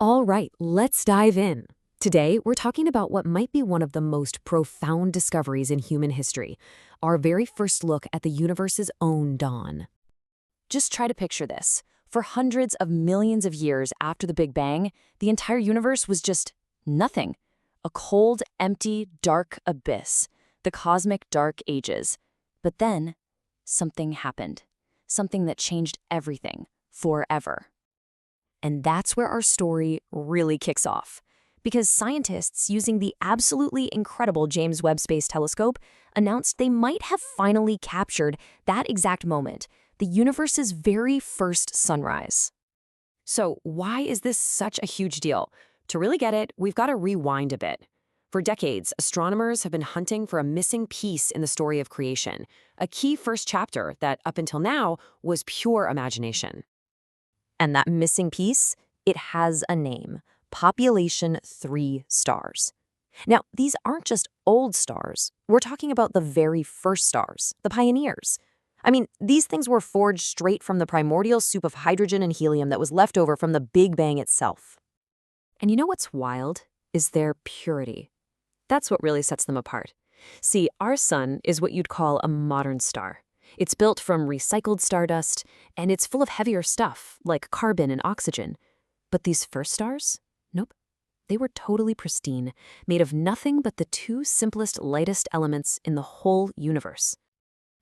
All right, let's dive in. Today, we're talking about what might be one of the most profound discoveries in human history, our very first look at the universe's own dawn. Just try to picture this. For hundreds of millions of years after the Big Bang, the entire universe was just nothing. A cold, empty, dark abyss. The cosmic dark ages. But then, something happened. Something that changed everything, forever. And that's where our story really kicks off. Because scientists using the absolutely incredible James Webb Space Telescope announced they might have finally captured that exact moment, the universe's very first sunrise. So why is this such a huge deal? To really get it, we've got to rewind a bit. For decades, astronomers have been hunting for a missing piece in the story of creation, a key first chapter that, up until now, was pure imagination. And that missing piece, it has a name, Population 3 stars. Now, these aren't just old stars. We're talking about the very first stars, the pioneers. I mean, these things were forged straight from the primordial soup of hydrogen and helium that was left over from the Big Bang itself. And you know what's wild? Is their purity. That's what really sets them apart. See, our sun is what you'd call a modern star. It's built from recycled stardust, and it's full of heavier stuff, like carbon and oxygen. But these first stars? Nope. They were totally pristine, made of nothing but the two simplest, lightest elements in the whole universe.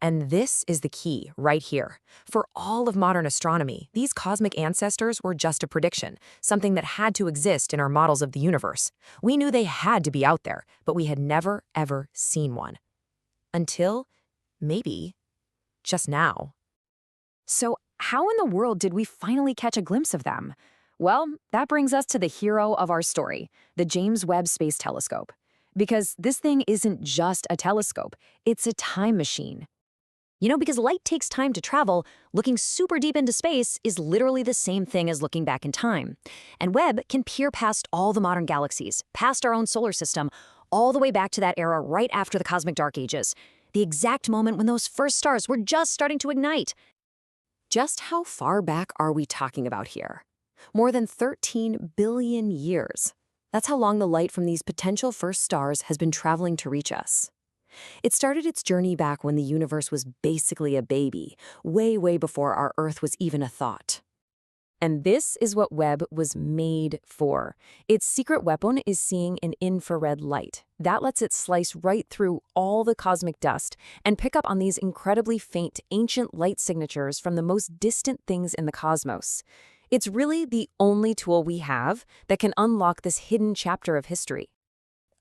And this is the key, right here. For all of modern astronomy, these cosmic ancestors were just a prediction, something that had to exist in our models of the universe. We knew they had to be out there, but we had never, ever seen one. Until, maybe, just now. So how in the world did we finally catch a glimpse of them? Well, that brings us to the hero of our story, the James Webb Space Telescope. Because this thing isn't just a telescope, it's a time machine. You know, because light takes time to travel, looking super deep into space is literally the same thing as looking back in time. And Webb can peer past all the modern galaxies, past our own solar system, all the way back to that era right after the cosmic dark ages. The exact moment when those first stars were just starting to ignite. Just how far back are we talking about here? More than 13 billion years. That's how long the light from these potential first stars has been traveling to reach us. It started its journey back when the universe was basically a baby, way, way before our Earth was even a thought. And this is what Webb was made for. Its secret weapon is seeing an infrared light. That lets it slice right through all the cosmic dust and pick up on these incredibly faint, ancient light signatures from the most distant things in the cosmos. It's really the only tool we have that can unlock this hidden chapter of history.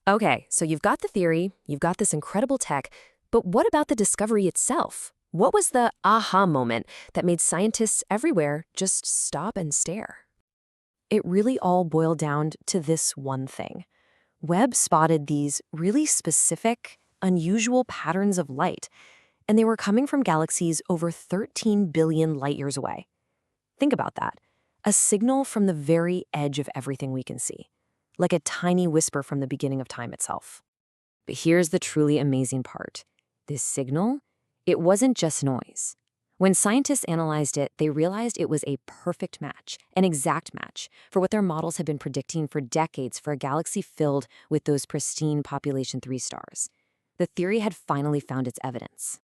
Okay, so you've got the theory, you've got this incredible tech, but what about the discovery itself? What was the aha moment that made scientists everywhere just stop and stare? It really all boiled down to this one thing. Webb spotted these really specific, unusual patterns of light, and they were coming from galaxies over 13 billion light-years away. Think about that. A signal from the very edge of everything we can see, like a tiny whisper from the beginning of time itself. But here's the truly amazing part. This signal, it wasn't just noise. When scientists analyzed it, they realized it was a perfect match, an exact match, for what their models had been predicting for decades for a galaxy filled with those pristine Population 3 stars. The theory had finally found its evidence.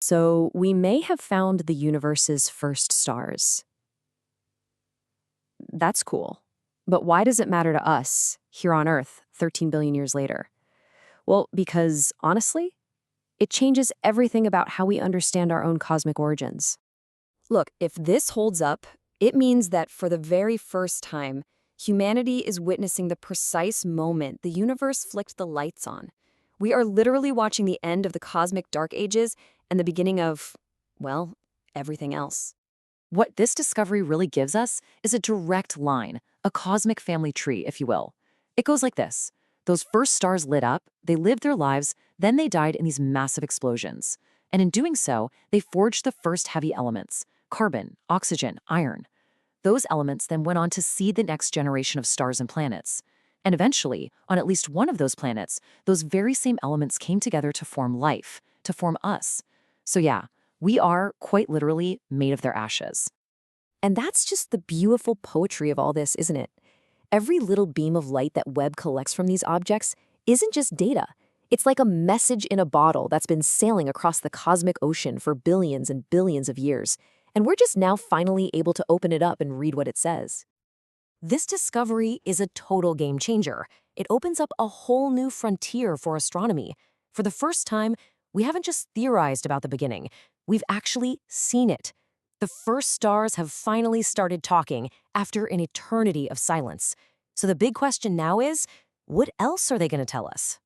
So we may have found the universe's first stars. That's cool. But why does it matter to us, here on Earth, 13 billion years later? Well, because, honestly, it changes everything about how we understand our own cosmic origins. Look, if this holds up, it means that for the very first time, humanity is witnessing the precise moment the universe flicked the lights on. We are literally watching the end of the cosmic dark ages and the beginning of, well, everything else. What this discovery really gives us is a direct line, a cosmic family tree, if you will. It goes like this. Those first stars lit up, they lived their lives, then they died in these massive explosions. And in doing so, they forged the first heavy elements, carbon, oxygen, iron. Those elements then went on to seed the next generation of stars and planets. And eventually, on at least one of those planets, those very same elements came together to form life, to form us. So yeah, we are, quite literally, made of their ashes. And that's just the beautiful poetry of all this, isn't it? Every little beam of light that Webb collects from these objects isn't just data. It's like a message in a bottle that's been sailing across the cosmic ocean for billions and billions of years, and we're just now finally able to open it up and read what it says. This discovery is a total game changer. It opens up a whole new frontier for astronomy. For the first time, we haven't just theorized about the beginning, we've actually seen it. The first stars have finally started talking after an eternity of silence. So the big question now is, what else are they going to tell us?